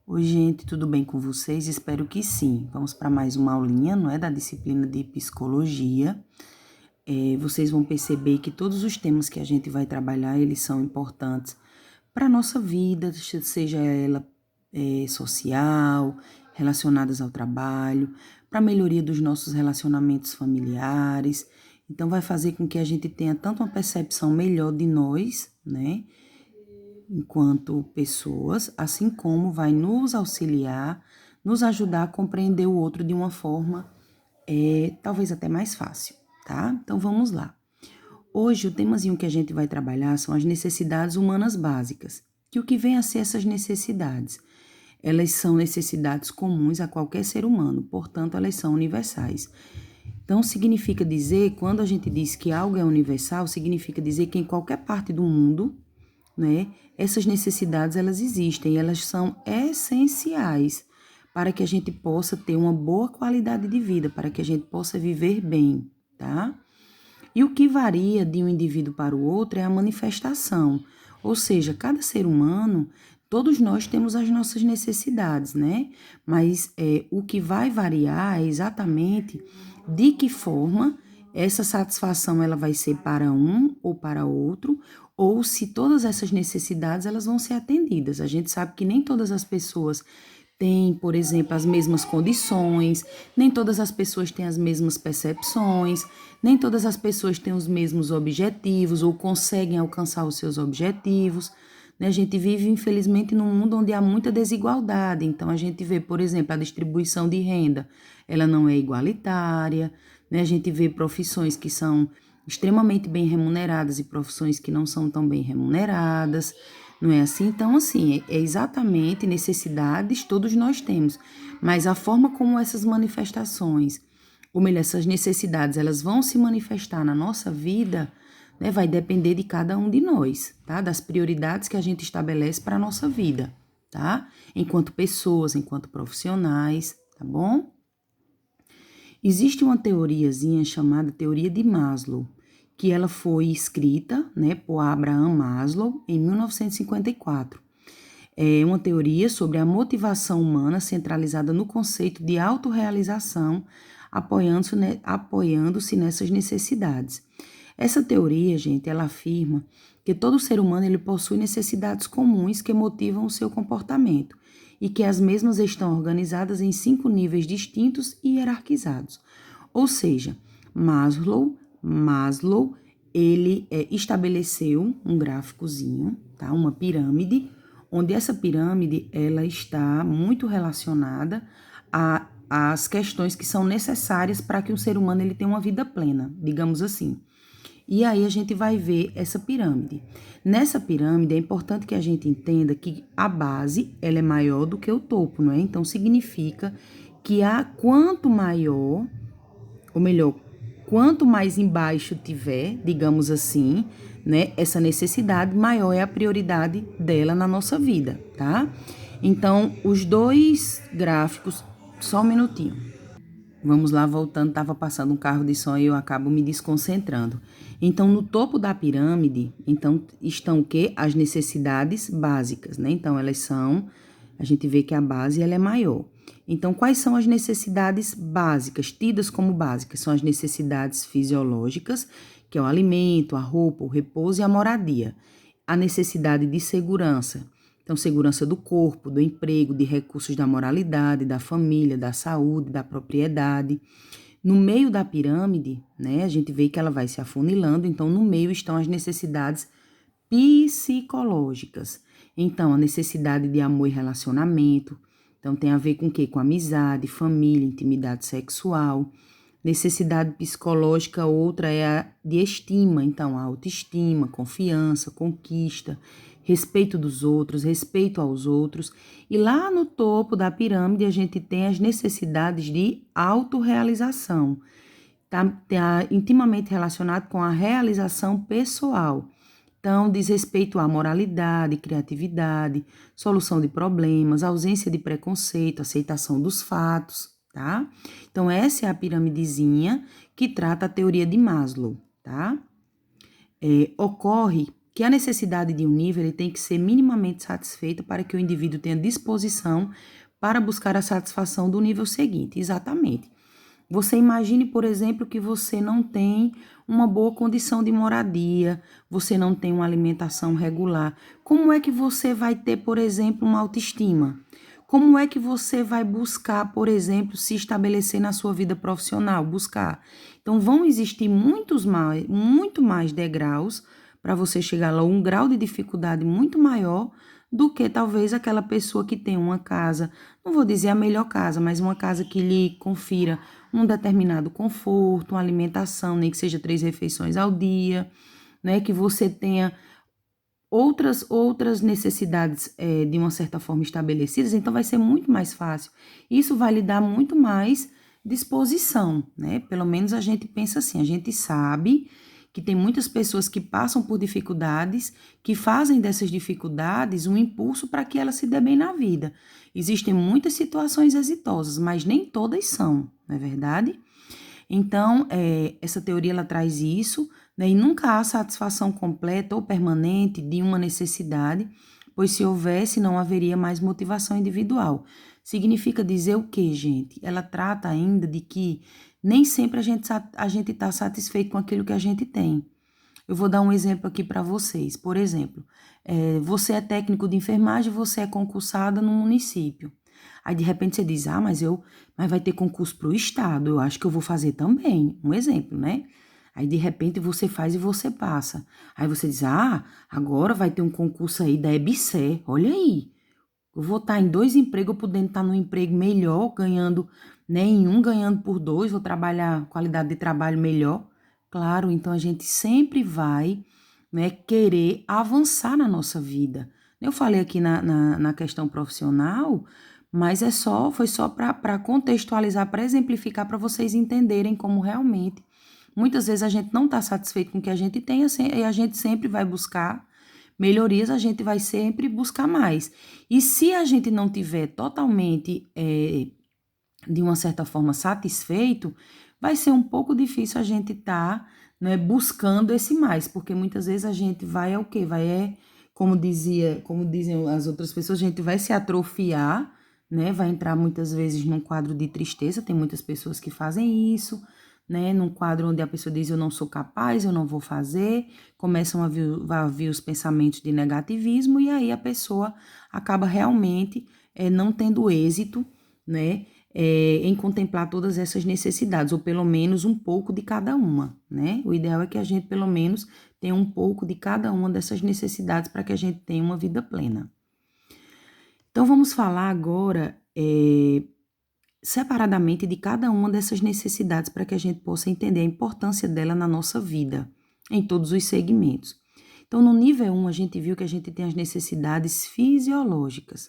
Oi, gente, tudo bem com vocês? Espero que sim. Vamos para mais uma aulinha, não é? Da disciplina de psicologia. Vocês vão perceber que todos os temas que a gente vai trabalhar, eles são importantes para a nossa vida, seja ela social, relacionadas ao trabalho, para a melhoria dos nossos relacionamentos familiares. Então, vai fazer com que a gente tenha tanto uma percepção melhor de nós, né? Enquanto pessoas, assim como vai nos auxiliar, nos ajudar a compreender o outro de uma forma talvez até mais fácil, tá? Então vamos lá. Hoje o temazinho que a gente vai trabalhar são as necessidades humanas básicas. Que o que vem a ser essas necessidades? Elas são necessidades comuns a qualquer ser humano, portanto elas são universais. Então significa dizer, quando a gente diz que algo é universal, significa dizer que em qualquer parte do mundo, né? Essas necessidades, elas existem, elas são essenciais para que a gente possa ter uma boa qualidade de vida, para que a gente possa viver bem, tá? E o que varia de um indivíduo para o outro é a manifestação, ou seja, cada ser humano, todos nós temos as nossas necessidades, né? Mas o que vai variar é exatamente de que forma essa satisfação ela vai ser para um ou para outro, ou se todas essas necessidades elas vão ser atendidas. A gente sabe que nem todas as pessoas têm, por exemplo, as mesmas condições, nem todas as pessoas têm as mesmas percepções, nem todas as pessoas têm os mesmos objetivos ou conseguem alcançar os seus objetivos. Né? A gente vive, infelizmente, num mundo onde há muita desigualdade. Então, a gente vê, por exemplo, a distribuição de renda, ela não é igualitária. Né? A gente vê profissões que são extremamente bem remuneradas e profissões que não são tão bem remuneradas. Não é assim? Então, assim, é exatamente necessidades todos nós temos, mas a forma como essas manifestações, ou melhor, essas necessidades, elas vão se manifestar na nossa vida, né, vai depender de cada um de nós, tá? Das prioridades que a gente estabelece para a nossa vida, tá? Enquanto pessoas, enquanto profissionais, tá bom? Existe uma teoriazinha chamada teoria de Maslow, que ela foi escrita, né, por Abraham Maslow em 1954. É uma teoria sobre a motivação humana centralizada no conceito de autorrealização, apoiando-se nessas necessidades. Essa teoria, gente, ela afirma que todo ser humano ele possui necessidades comuns que motivam o seu comportamento e que as mesmas estão organizadas em 5 níveis distintos e hierarquizados. Ou seja, Maslow ele estabeleceu um gráficozinho, tá? Uma pirâmide, onde essa pirâmide ela está muito relacionada às questões que são necessárias para que um ser humano ele tenha uma vida plena, digamos assim. E aí a gente vai ver essa pirâmide. Nessa pirâmide é importante que a gente entenda que a base ela é maior do que o topo, não é? Então significa que quanto maior, ou melhor, quanto mais embaixo tiver, digamos assim, né, essa necessidade, maior é a prioridade dela na nossa vida, tá? Então, os dois gráficos, só um minutinho. Vamos lá, voltando, estava passando um carro de som e eu acabo me desconcentrando. Então, no topo da pirâmide, então, estão o quê? As necessidades básicas, né? Então, a gente vê que a base ela é maior. Então, quais são as necessidades básicas, tidas como básicas? São as necessidades fisiológicas, que é o alimento, a roupa, o repouso e a moradia. A necessidade de segurança, então, segurança do corpo, do emprego, de recursos da moralidade, da família, da saúde, da propriedade. No meio da pirâmide, né, a gente vê que ela vai se afunilando, então no meio estão as necessidades psicológicas. Então, a necessidade de amor e relacionamento. Então, tem a ver com o quê? Com amizade, família, intimidade sexual. Necessidade psicológica, outra é a de estima. Então, a autoestima, confiança, conquista, respeito dos outros, respeito aos outros. E lá no topo da pirâmide, a gente tem as necessidades de autorrealização. Tá intimamente relacionado com a realização pessoal. Então, diz respeito à moralidade, criatividade, solução de problemas, ausência de preconceito, aceitação dos fatos, tá? Então, essa é a piramidezinha que trata a teoria de Maslow, tá? Ocorre que a necessidade de um nível ele tem que ser minimamente satisfeita para que o indivíduo tenha disposição para buscar a satisfação do nível seguinte. Exatamente. Você imagine, por exemplo, que você não tem uma boa condição de moradia, você não tem uma alimentação regular. Como é que você vai ter, por exemplo, uma autoestima? Como é que você vai buscar, por exemplo, se estabelecer na sua vida profissional? Buscar. Então, vão existir muito mais degraus para você chegar lá, um grau de dificuldade muito maior do que talvez aquela pessoa que tem uma casa, não vou dizer a melhor casa, mas uma casa que lhe confira um determinado conforto, uma alimentação, nem que seja 3 refeições ao dia, né? Que você tenha outras necessidades de uma certa forma estabelecidas, então vai ser muito mais fácil. Isso vai lhe dar muito mais disposição, né? Pelo menos a gente pensa assim, a gente sabe que tem muitas pessoas que passam por dificuldades, que fazem dessas dificuldades um impulso para que ela se dê bem na vida. Existem muitas situações exitosas, mas nem todas são, não é verdade? Então, essa teoria ela traz isso, né? E nunca há satisfação completa ou permanente de uma necessidade, pois se houvesse, não haveria mais motivação individual. Significa dizer o quê, gente? Ela trata ainda de que nem sempre a gente está satisfeito com aquilo que a gente tem. Eu vou dar um exemplo aqui para vocês. Por exemplo, você é técnico de enfermagem, você é concursada no município. Aí, de repente, você diz, mas vai ter concurso para o estado, eu acho que eu vou fazer também. Um exemplo, né? Aí, de repente, você faz e você passa. Aí você diz, agora vai ter um concurso aí da EBSER, olha aí. Eu vou estar em 2 empregos, podendo estar num emprego melhor, ganhando, né, em um ganhando por 2, vou trabalhar, qualidade de trabalho melhor. Claro, então a gente sempre vai, né, querer avançar na nossa vida. Eu falei aqui na questão profissional, mas foi só para contextualizar, para exemplificar, para vocês entenderem como realmente, muitas vezes a gente não está satisfeito com o que a gente tem e a gente sempre vai buscar melhorias, a gente vai sempre buscar mais. E se a gente não tiver totalmente, de uma certa forma, satisfeito, vai ser um pouco difícil a gente estar, né, buscando esse mais, porque muitas vezes a gente vai ao quê? Como dizem as outras pessoas, a gente vai se atrofiar, né? Vai entrar muitas vezes num quadro de tristeza, tem muitas pessoas que fazem isso, né? Num quadro onde a pessoa diz eu não sou capaz, eu não vou fazer, começam a vir os pensamentos de negativismo e aí a pessoa acaba realmente não tendo êxito, né? Em contemplar todas essas necessidades, ou pelo menos um pouco de cada uma, né? O ideal é que a gente, pelo menos, tenha um pouco de cada uma dessas necessidades para que a gente tenha uma vida plena. Então, vamos falar agora separadamente de cada uma dessas necessidades para que a gente possa entender a importância dela na nossa vida, em todos os segmentos. Então, no nível 1, a gente viu que a gente tem as necessidades fisiológicas.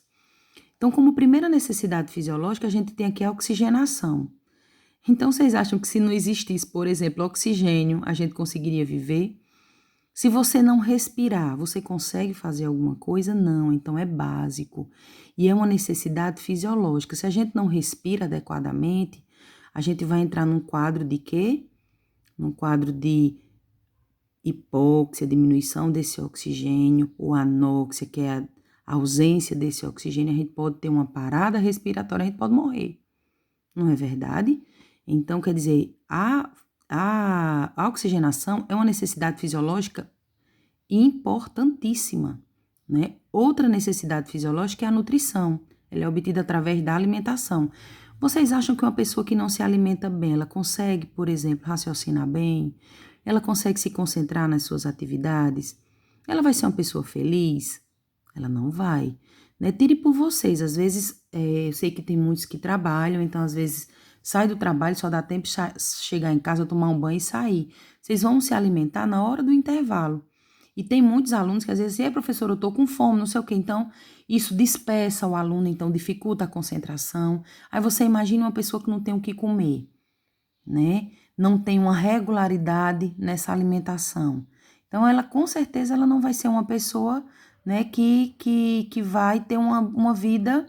Então, como primeira necessidade fisiológica, a gente tem aqui a oxigenação. Então, vocês acham que se não existisse, por exemplo, oxigênio, a gente conseguiria viver? Se você não respirar, você consegue fazer alguma coisa? Não, então é básico. E é uma necessidade fisiológica. Se a gente não respira adequadamente, a gente vai entrar num quadro de quê? Num quadro de hipóxia, diminuição desse oxigênio, ou anóxia, que é a ausência desse oxigênio, a gente pode ter uma parada respiratória, a gente pode morrer. Não é verdade? Então, quer dizer, a oxigenação é uma necessidade fisiológica importantíssima, né? Outra necessidade fisiológica é a nutrição. Ela é obtida através da alimentação. Vocês acham que uma pessoa que não se alimenta bem, ela consegue, por exemplo, raciocinar bem? Ela consegue se concentrar nas suas atividades? Ela vai ser uma pessoa feliz? Ela não vai, né? Tire por vocês. Às vezes, eu sei que tem muitos que trabalham, então às vezes sai do trabalho, só dá tempo de chegar em casa, tomar um banho e sair. Vocês vão se alimentar na hora do intervalo. E tem muitos alunos que às vezes, professor, eu tô com fome, não sei o quê. Então, isso dispersa o aluno, então dificulta a concentração. Aí você imagina uma pessoa que não tem o que comer, né? Não tem uma regularidade nessa alimentação. Então, ela com certeza ela não vai ser uma pessoa, né, que vai ter uma vida,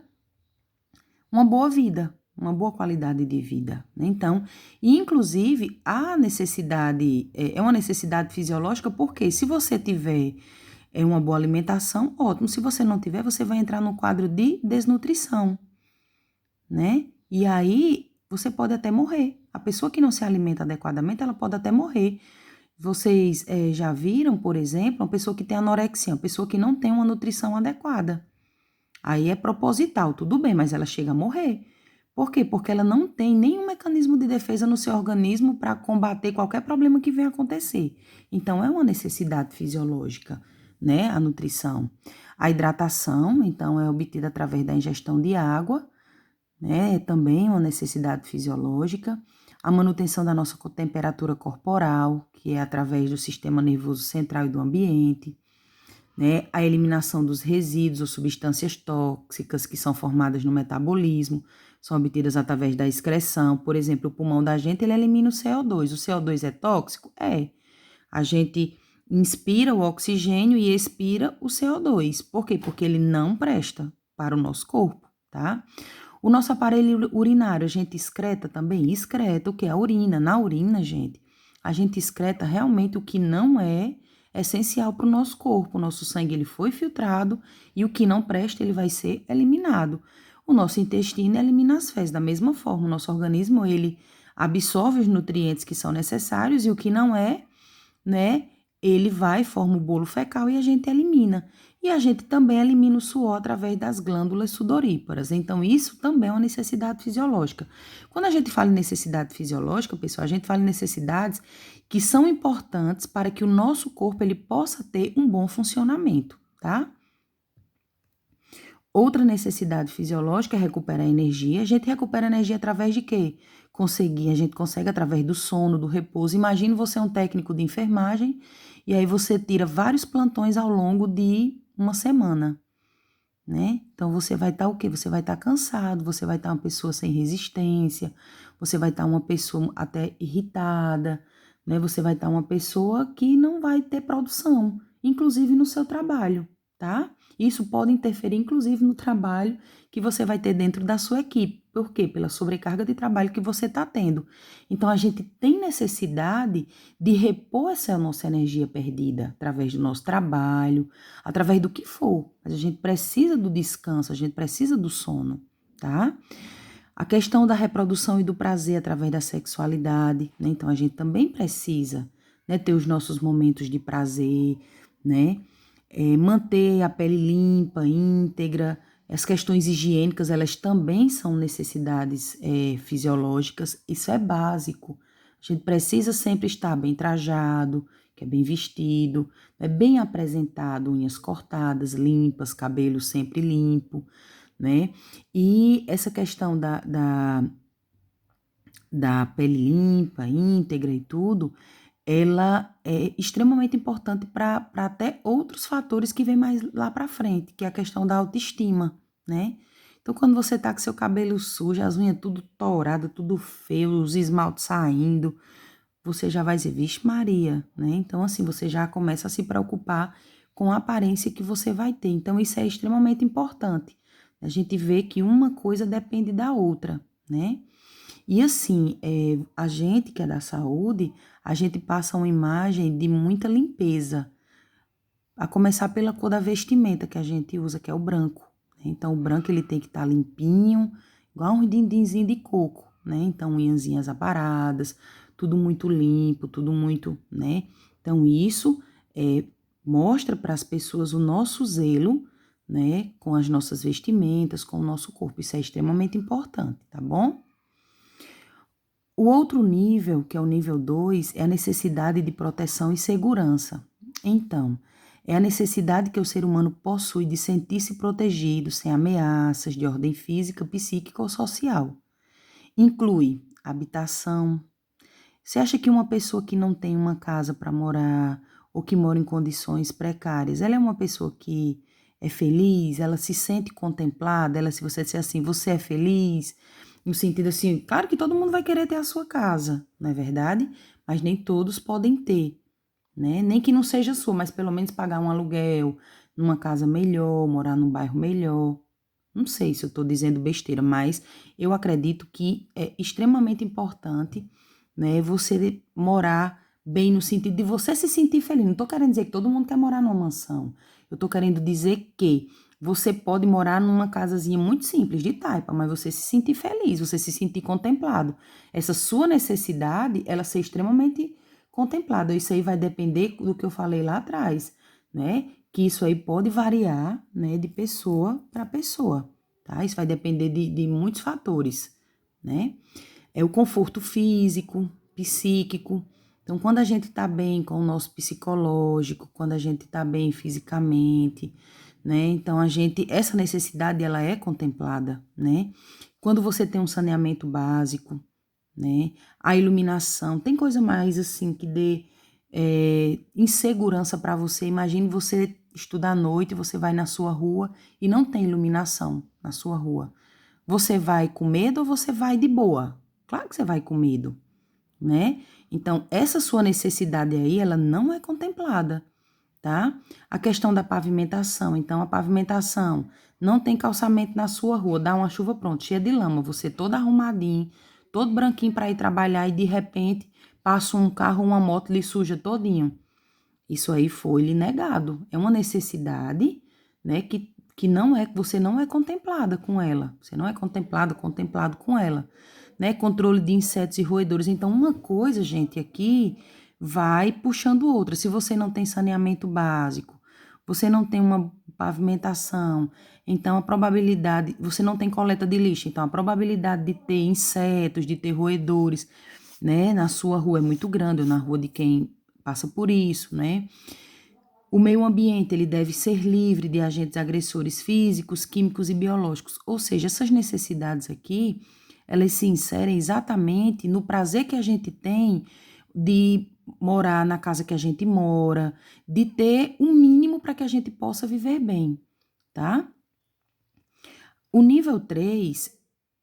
uma boa qualidade de vida, né? Então, inclusive, a necessidade é uma necessidade fisiológica, porque se você tiver é uma boa alimentação, ótimo. Se você não tiver, você vai entrar no quadro de desnutrição, né? E aí você pode até morrer. A pessoa que não se alimenta adequadamente, ela pode até morrer. Vocês já viram, por exemplo, uma pessoa que tem anorexia, uma pessoa que não tem uma nutrição adequada. Aí é proposital, tudo bem, mas ela chega a morrer. Por quê? Porque ela não tem nenhum mecanismo de defesa no seu organismo para combater qualquer problema que venha acontecer. Então, é uma necessidade fisiológica, né? A nutrição. A hidratação, então, é obtida através da ingestão de água, né? É também uma necessidade fisiológica. A manutenção da nossa temperatura corporal, que é através do sistema nervoso central e do ambiente, né? A eliminação dos resíduos ou substâncias tóxicas que são formadas no metabolismo, são obtidas através da excreção. Por exemplo, o pulmão da gente, ele elimina o CO2. O CO2 é tóxico? É. A gente inspira o oxigênio e expira o CO2. Por quê? Porque ele não presta para o nosso corpo, tá? O nosso aparelho urinário, a gente excreta também? Excreta o que é a urina. Na urina, gente, a gente excreta realmente o que não é essencial para o nosso corpo. O nosso sangue ele foi filtrado e o que não presta ele vai ser eliminado. O nosso intestino elimina as fezes da mesma forma. O nosso organismo ele absorve os nutrientes que são necessários e o que não é, né? Ele vai, forma o bolo fecal e a gente elimina. E a gente também elimina o suor através das glândulas sudoríparas. Então, isso também é uma necessidade fisiológica. Quando a gente fala em necessidade fisiológica, pessoal, a gente fala em necessidades que são importantes para que o nosso corpo ele possa ter um bom funcionamento, tá? Outra necessidade fisiológica é recuperar energia. A gente recupera energia através de quê? A gente consegue através do sono, do repouso. Imagine você é um técnico de enfermagem e aí você tira vários plantões ao longo de uma semana, né? Então você vai estar o quê? Você vai estar cansado, você vai estar uma pessoa sem resistência, você vai estar uma pessoa até irritada, né? Você vai estar uma pessoa que não vai ter produção, inclusive no seu trabalho, tá? Isso pode interferir, inclusive, no trabalho que você vai ter dentro da sua equipe. Por quê? Pela sobrecarga de trabalho que você está tendo. Então, a gente tem necessidade de repor essa nossa energia perdida através do nosso trabalho, através do que for. Mas a gente precisa do descanso, a gente precisa do sono, tá? A questão da reprodução e do prazer através da sexualidade, né? Então, a gente também precisa, né, ter os nossos momentos de prazer, né? Manter a pele limpa, íntegra. As questões higiênicas, elas também são necessidades fisiológicas. Isso é básico. A gente precisa sempre estar bem trajado, que é bem vestido, né? Bem apresentado, unhas cortadas, limpas, cabelo sempre limpo, né? E essa questão da pele limpa, íntegra e tudo, ela é extremamente importante para até outros fatores que vêm mais lá para frente, que é a questão da autoestima, né? Então, quando você tá com seu cabelo sujo, as unhas tudo torada, tudo feio, os esmaltes saindo, você já vai dizer, vixe Maria, né? Então, assim, você já começa a se preocupar com a aparência que você vai ter. Então, isso é extremamente importante. A gente vê que uma coisa depende da outra, né? E assim, a gente que é da saúde, a gente passa uma imagem de muita limpeza, a começar pela cor da vestimenta que a gente usa, que é o branco, né? Então, o branco ele tem que estar limpinho, igual um dindinzinho de coco, né? Então, unhazinhas aparadas, tudo muito limpo, tudo muito, né? Então, isso mostra para as pessoas o nosso zelo, né? Com as nossas vestimentas, com o nosso corpo. Isso é extremamente importante, tá bom? O outro nível, que é o nível 2, é a necessidade de proteção e segurança. Então, é a necessidade que o ser humano possui de sentir-se protegido sem ameaças de ordem física, psíquica ou social. Inclui habitação. Você acha que uma pessoa que não tem uma casa para morar ou que mora em condições precárias, ela é uma pessoa que é feliz, ela se sente contemplada, ela, se você disser assim, você é feliz, no sentido assim, claro que todo mundo vai querer ter a sua casa, não é verdade? Mas nem todos podem ter, né? Nem que não seja sua, mas pelo menos pagar um aluguel numa casa melhor, morar num bairro melhor. Não sei se eu estou dizendo besteira, mas eu acredito que é extremamente importante, né, você morar bem no sentido de você se sentir feliz. Não tô querendo dizer que todo mundo quer morar numa mansão. Eu tô querendo dizer que você pode morar numa casazinha muito simples, de taipa, mas você se sentir feliz, você se sentir contemplado. Essa sua necessidade, ela ser extremamente contemplada. Isso aí vai depender do que eu falei lá atrás, né? Que isso aí pode variar, né, de pessoa para pessoa, tá? Isso vai depender de muitos fatores, né? É o conforto físico, psíquico. Então, quando a gente tá bem com o nosso psicológico, quando a gente tá bem fisicamente, né? Então, essa necessidade, ela é contemplada, né? Quando você tem um saneamento básico, né? A iluminação, tem coisa mais, assim, que dê insegurança para você. Imagine você estudar à noite, você vai na sua rua e não tem iluminação na sua rua. Você vai com medo ou você vai de boa? Claro que você vai com medo, né? Então, essa sua necessidade aí, ela não é contemplada, tá? A questão da pavimentação. Então, a pavimentação não tem calçamento na sua rua, dá uma chuva pronto, cheia de lama, você todo arrumadinho, todo branquinho para ir trabalhar e de repente passa um carro, uma moto lhe suja todinho. Isso aí foi lhe negado. É uma necessidade, né, que não é, você não é contemplada com ela. Você não é contemplado com ela, né? Controle de insetos e roedores. Então, uma coisa, gente, aqui vai puxando outra. Se você não tem saneamento básico, você não tem uma pavimentação, então a probabilidade, você não tem coleta de lixo, então a probabilidade de ter insetos, de ter roedores, né, na sua rua é muito grande, ou na rua de quem passa por isso, né? O meio ambiente, ele deve ser livre de agentes agressores físicos, químicos e biológicos. Ou seja, essas necessidades aqui, elas se inserem exatamente no prazer que a gente tem de morar na casa que a gente mora, de ter um mínimo para que a gente possa viver bem, tá? O nível 3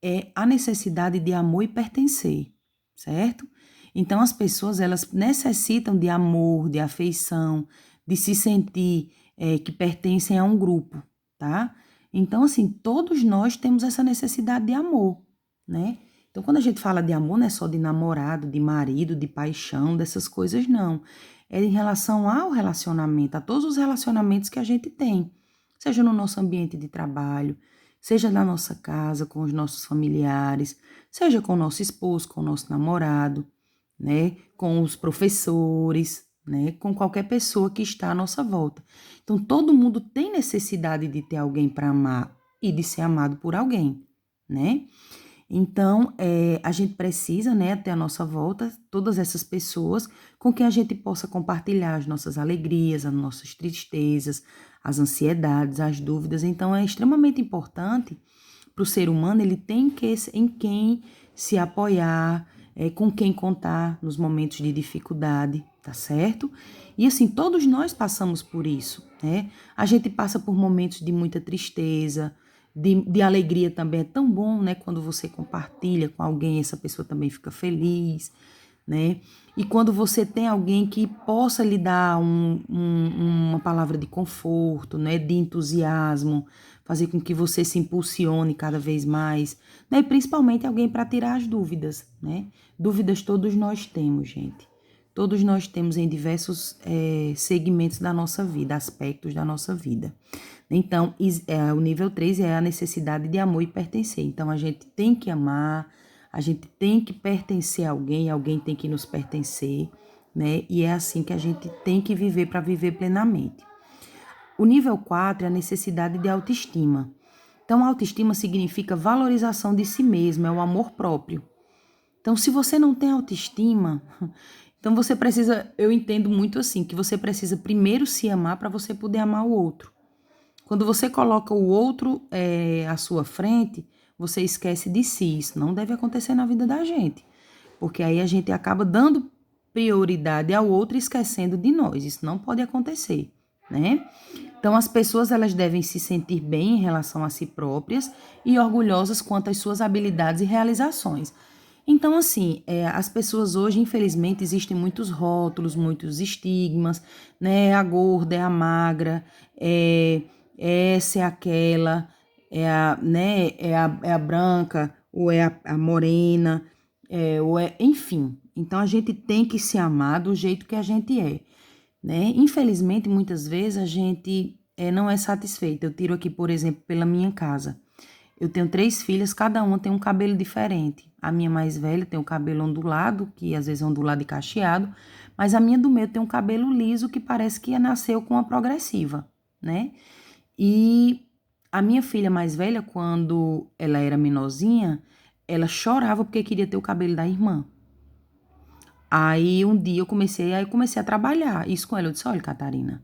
é a necessidade de amor e pertencer, certo? Então, as pessoas, elas necessitam de amor, de afeição, de se sentir que pertencem a um grupo, tá? Então, assim, todos nós temos essa necessidade de amor, né? Então, quando a gente fala de amor, não é só de namorado, de marido, de paixão, dessas coisas, não. É em relação ao relacionamento, a todos os relacionamentos que a gente tem, seja no nosso ambiente de trabalho, seja na nossa casa, com os nossos familiares, seja com o nosso esposo, com o nosso namorado, né, com os professores, né, com qualquer pessoa que está à nossa volta. Então, todo mundo tem necessidade de ter alguém para amar e de ser amado por alguém, né? Então, a gente precisa, né, ter à nossa volta todas essas pessoas com quem a gente possa compartilhar as nossas alegrias, as nossas tristezas, as ansiedades, as dúvidas. Então, é extremamente importante para o ser humano, ele tem que em quem se apoiar, com quem contar nos momentos de dificuldade, tá certo? E assim, todos nós passamos por isso, né? A gente passa por momentos de muita tristeza, de alegria também. É tão bom, né? Quando você compartilha com alguém, essa pessoa também fica feliz, né? E quando você tem alguém que possa lhe dar uma palavra de conforto, né? De entusiasmo, fazer com que você se impulsione cada vez mais, né? E principalmente alguém para tirar as dúvidas, né? Dúvidas todos nós temos, gente. Todos nós temos em diversos segmentos da nossa vida, aspectos da nossa vida. Então, o nível 3 é a necessidade de amor e pertencer. Então, a gente tem que amar, a gente tem que pertencer a alguém, alguém tem que nos pertencer, né? E é assim que a gente tem que viver para viver plenamente. O nível 4 é a necessidade de autoestima. Então, a autoestima significa valorização de si mesmo, é o amor próprio. Então, se você não tem autoestima, então você precisa, eu entendo muito assim, que você precisa primeiro se amar para você poder amar o outro. Quando você coloca o outro à sua frente, você esquece de si. Isso não deve acontecer na vida da gente, porque aí a gente acaba dando prioridade ao outro e esquecendo de nós. Isso não pode acontecer, né? Então, as pessoas elas devem se sentir bem em relação a si próprias e orgulhosas quanto às suas habilidades e realizações. Então, assim, as pessoas hoje, infelizmente, existem muitos rótulos, muitos estigmas, né? A gorda, é a magra, essa é aquela, né? É a branca, ou é a morena, ou enfim, Então, a gente tem que se amar do jeito que a gente é, né? Infelizmente, muitas vezes a gente não é satisfeita. Eu tiro aqui, por exemplo, pela minha casa. Eu tenho 3 filhas, cada uma tem um cabelo diferente. A minha mais velha tem o cabelo ondulado, que às vezes é ondulado e cacheado, mas a minha do meio tem um cabelo liso que parece que nasceu com a progressiva, né? E a minha filha mais velha, quando ela era menorzinha, ela chorava porque queria ter o cabelo da irmã. Aí um dia eu comecei a trabalhar isso com ela. Eu disse: olha, Catarina,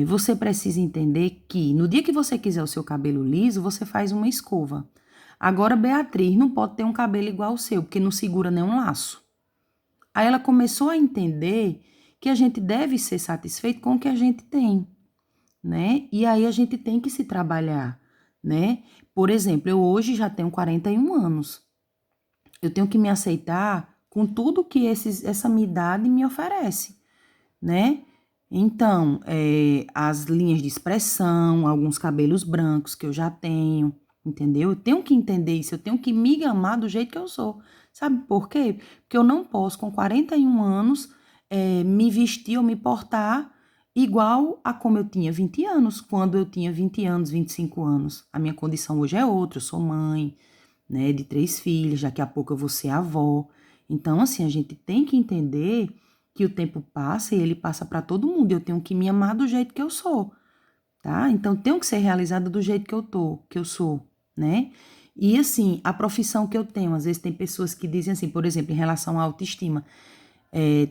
você precisa entender que no dia que você quiser o seu cabelo liso, você faz uma escova. Agora, Beatriz não pode ter um cabelo igual ao seu, porque não segura nenhum laço. Aí ela começou a entender que a gente deve ser satisfeito com o que a gente tem, né? E aí a gente tem que se trabalhar, né? Por exemplo, eu hoje já tenho 41 anos. Eu tenho que me aceitar com tudo que essa minha idade me oferece, né? Então, as linhas de expressão, alguns cabelos brancos que eu já tenho, entendeu? Eu tenho que entender isso, eu tenho que me amar do jeito que eu sou. Sabe por quê? Porque eu não posso, com 41 anos, me vestir ou me portar igual a como eu tinha 20 anos, quando eu tinha 20 anos, 25 anos. A minha condição hoje é outra, eu sou mãe, né, de 3 filhas, daqui a pouco eu vou ser avó. Então, assim, a gente tem que entender que o tempo passa e ele passa para todo mundo. Eu tenho que me amar do jeito que eu sou, tá? Então, tenho que ser realizada do jeito que eu sou, né? E, assim, a profissão que eu tenho, às vezes tem pessoas que dizem assim, por exemplo, em relação à autoestima.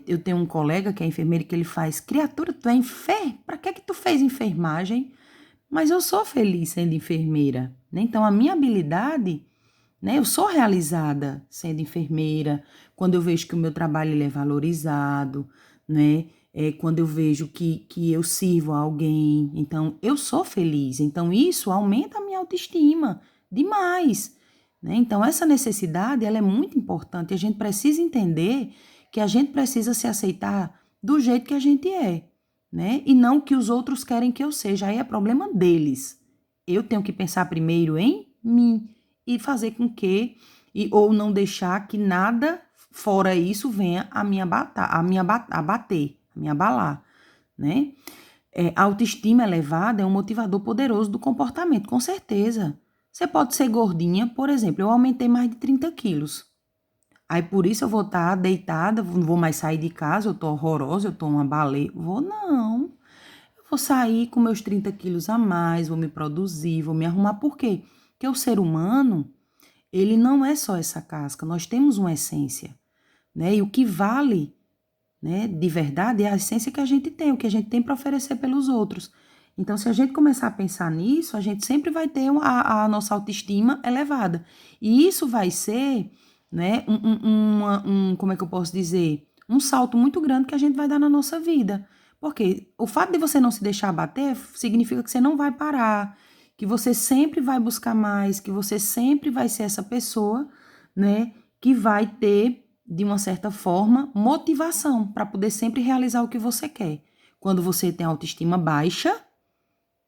Eu tenho um colega que é enfermeiro que ele faz: criatura, tu é enfermeira? Pra que tu fez enfermagem? Mas eu sou feliz sendo enfermeira, né? Então, a minha habilidade, né? Eu sou realizada sendo enfermeira, quando eu vejo que o meu trabalho ele é valorizado, né? Quando eu vejo que eu sirvo a alguém, então eu sou feliz. Então isso aumenta a minha autoestima demais, né? Então essa necessidade ela é muito importante. A gente precisa entender que a gente precisa se aceitar do jeito que a gente é, né? E não que os outros querem que eu seja. Aí é problema deles. Eu tenho que pensar primeiro em mim e fazer com que, ou não deixar que nada fora isso venha a me abater, a me abalar, né? A autoestima elevada é um motivador poderoso do comportamento, com certeza. Você pode ser gordinha, por exemplo, eu aumentei mais de 30 quilos. Aí por isso eu vou estar deitada, não vou mais sair de casa, eu tô horrorosa, eu tô uma baleia. Vou não. Eu vou sair com meus 30 quilos a mais, vou me produzir, vou me arrumar. Por quê? Porque o ser humano, ele não é só essa casca, nós temos uma essência, né? E o que vale, né, de verdade é a essência que a gente tem, o que a gente tem para oferecer pelos outros. Então, se a gente começar a pensar nisso, a gente sempre vai ter a nossa autoestima elevada. E isso vai ser, né, como é que eu posso dizer? Um salto muito grande que a gente vai dar na nossa vida. Porque o fato de você não se deixar abater significa que você não vai parar, que você sempre vai buscar mais, que você sempre vai ser essa pessoa, né, que vai ter, de uma certa forma, motivação para poder sempre realizar o que você quer. Quando você tem autoestima baixa,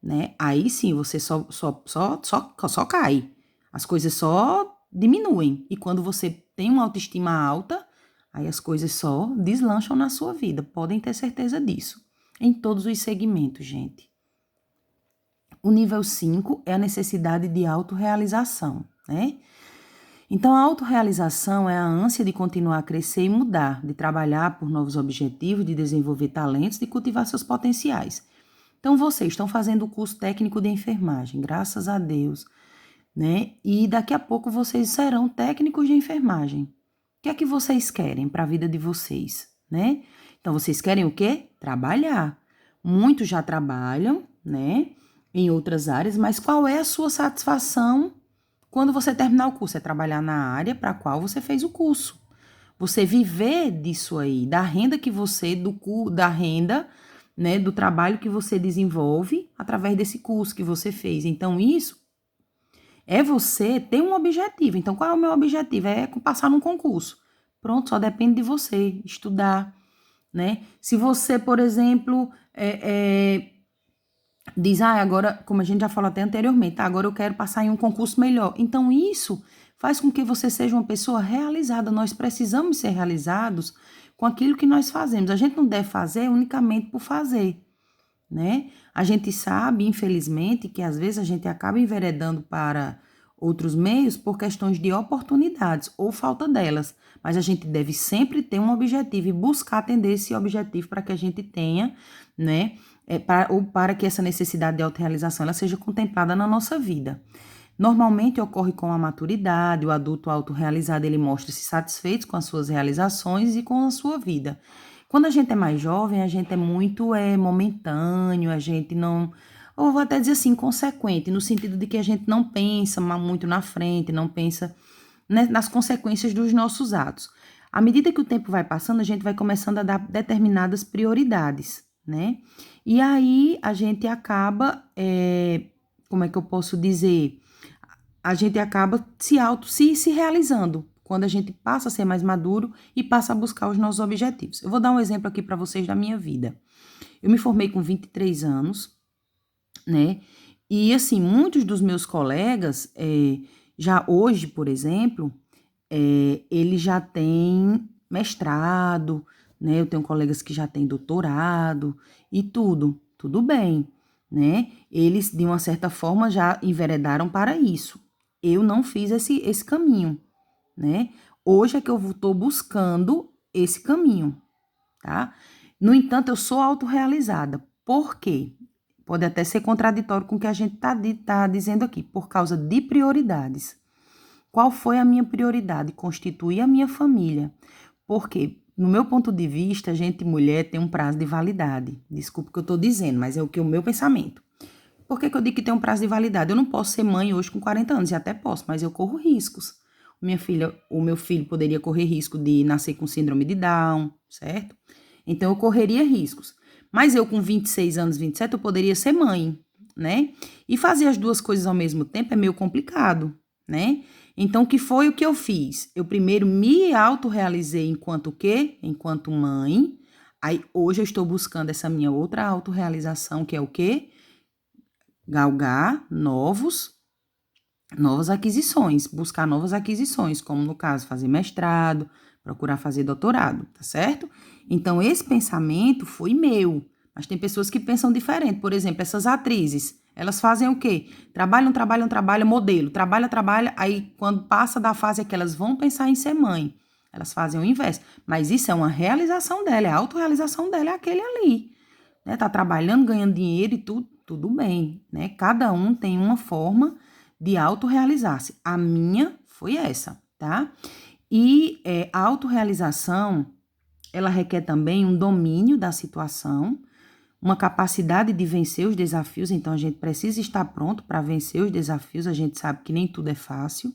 né, aí sim você só cai. As coisas só diminuem. E quando você tem uma autoestima alta, aí as coisas só deslancham na sua vida. Podem ter certeza disso. Em todos os segmentos, gente. O nível 5 é a necessidade de autorrealização, né? Então, a autorrealização é a ânsia de continuar a crescer e mudar, de trabalhar por novos objetivos, de desenvolver talentos, de cultivar seus potenciais. Então, vocês estão fazendo o curso técnico de enfermagem, graças a Deus, né? E daqui a pouco vocês serão técnicos de enfermagem. O que é que vocês querem para a vida de vocês, né? Então, vocês querem o quê? Trabalhar. Muitos já trabalham, né? Em outras áreas, mas qual é a sua satisfação quando você terminar o curso? É trabalhar na área para a qual você fez o curso. Você viver disso aí, da renda que você, da renda, né, do trabalho que você desenvolve através desse curso que você fez. Então, isso é você ter um objetivo. Então, qual é o meu objetivo? É passar num concurso. Pronto, só depende de você, estudar, né? Se você, por exemplo, diz, agora, como a gente já falou até anteriormente, agora eu quero passar em um concurso melhor. Então, isso faz com que você seja uma pessoa realizada. Nós precisamos ser realizados com aquilo que nós fazemos. A gente não deve fazer unicamente por fazer, né? A gente sabe, infelizmente, que às vezes a gente acaba enveredando para outros meios por questões de oportunidades ou falta delas, mas a gente deve sempre ter um objetivo e buscar atender esse objetivo para que a gente tenha, né, para que essa necessidade de autorrealização ela seja contemplada na nossa vida. Normalmente ocorre com a maturidade, o adulto autorrealizado ele mostra-se satisfeito com as suas realizações e com a sua vida. Quando a gente é mais jovem, a gente é muito momentâneo, a gente não, ou vou até dizer assim, inconsequente, no sentido de que a gente não pensa muito na frente, não pensa, né, nas consequências dos nossos atos. À medida que o tempo vai passando, a gente vai começando a dar determinadas prioridades, né? E aí a gente acaba, como é que eu posso dizer? A gente acaba se realizando quando a gente passa a ser mais maduro e passa a buscar os nossos objetivos. Eu vou dar um exemplo aqui para vocês da minha vida. Eu me formei com 23 anos, né? E assim, muitos dos meus colegas, já hoje, por exemplo, eles já têm mestrado, né? Eu tenho colegas que já têm doutorado e tudo bem, né? Eles, de uma certa forma, já enveredaram para isso. Eu não fiz esse caminho, né? Hoje é que eu estou buscando esse caminho, tá? No entanto, eu sou autorrealizada. Por quê? Pode até ser contraditório com o que a gente tá dizendo aqui, por causa de prioridades. Qual foi a minha prioridade? Constituir a minha família. Porque, no meu ponto de vista, a gente, mulher, tem um prazo de validade. Desculpa o que eu estou dizendo, mas é o meu pensamento. Por que eu digo que tem um prazo de validade? Eu não posso ser mãe hoje com 40 anos, e até posso, mas eu corro riscos. O meu filho poderia correr risco de nascer com síndrome de Down, certo? Então, eu correria riscos. Mas eu, com 26 anos, 27, eu poderia ser mãe, né? E fazer as duas coisas ao mesmo tempo é meio complicado, né? Então, o que foi o que eu fiz? Eu primeiro me autorrealizei enquanto o quê? Enquanto mãe. Aí, hoje eu estou buscando essa minha outra autorrealização, que é o quê? Galgar novas aquisições, buscar novas aquisições, como no caso, fazer mestrado, procurar fazer doutorado, tá certo? Então, esse pensamento foi meu, mas tem pessoas que pensam diferente. Por exemplo, essas atrizes, elas fazem o quê? Trabalham, modelo, trabalha, aí quando passa da fase que elas vão pensar em ser mãe, elas fazem o inverso. Mas isso é uma realização dela, é a autorrealização dela, é aquele ali, né? Tá trabalhando, ganhando dinheiro e tudo bem, né? Cada um tem uma forma de autorrealizar-se. A minha foi essa, tá? E a autorrealização, ela requer também um domínio da situação, uma capacidade de vencer os desafios, então a gente precisa estar pronto para vencer os desafios, a gente sabe que nem tudo é fácil,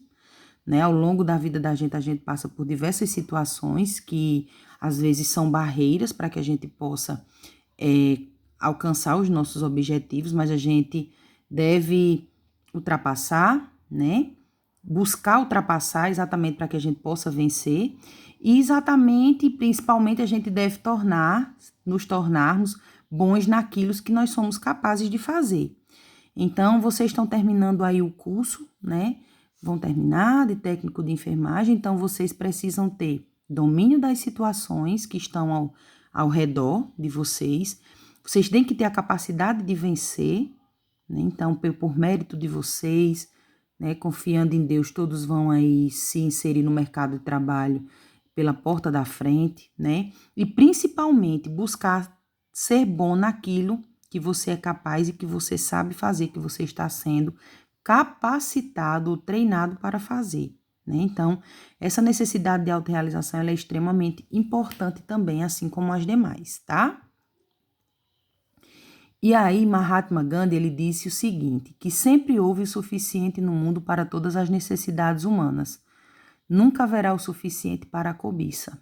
né? Ao longo da vida da gente, a gente passa por diversas situações que às vezes são barreiras para que a gente possa alcançar os nossos objetivos, mas a gente deve ultrapassar, né? Buscar ultrapassar exatamente para que a gente possa vencer e exatamente e principalmente a gente deve nos tornarmos bons naquilo que nós somos capazes de fazer. Então, vocês estão terminando aí o curso, né? Vão terminar de técnico de enfermagem, então vocês precisam ter domínio das situações que estão ao redor de vocês. Vocês têm que ter a capacidade de vencer, né? Então, por mérito de vocês, né? Confiando em Deus, todos vão aí se inserir no mercado de trabalho pela porta da frente, né? E principalmente buscar ser bom naquilo que você é capaz e que você sabe fazer, que você está sendo capacitado, treinado para fazer, né? Então, essa necessidade de autorrealização ela é extremamente importante também, assim como as demais, tá? E aí, Mahatma Gandhi, ele disse o seguinte, que sempre houve o suficiente no mundo para todas as necessidades humanas. Nunca haverá o suficiente para a cobiça.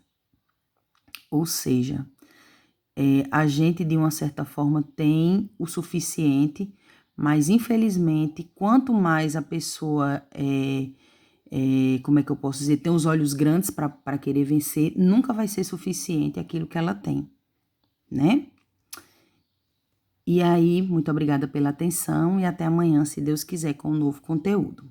Ou seja, a gente, de uma certa forma, tem o suficiente, mas, infelizmente, quanto mais a pessoa, como é que eu posso dizer, tem os olhos grandes para querer vencer, nunca vai ser suficiente aquilo que ela tem, né? E aí, muito obrigada pela atenção e até amanhã, se Deus quiser, com um novo conteúdo.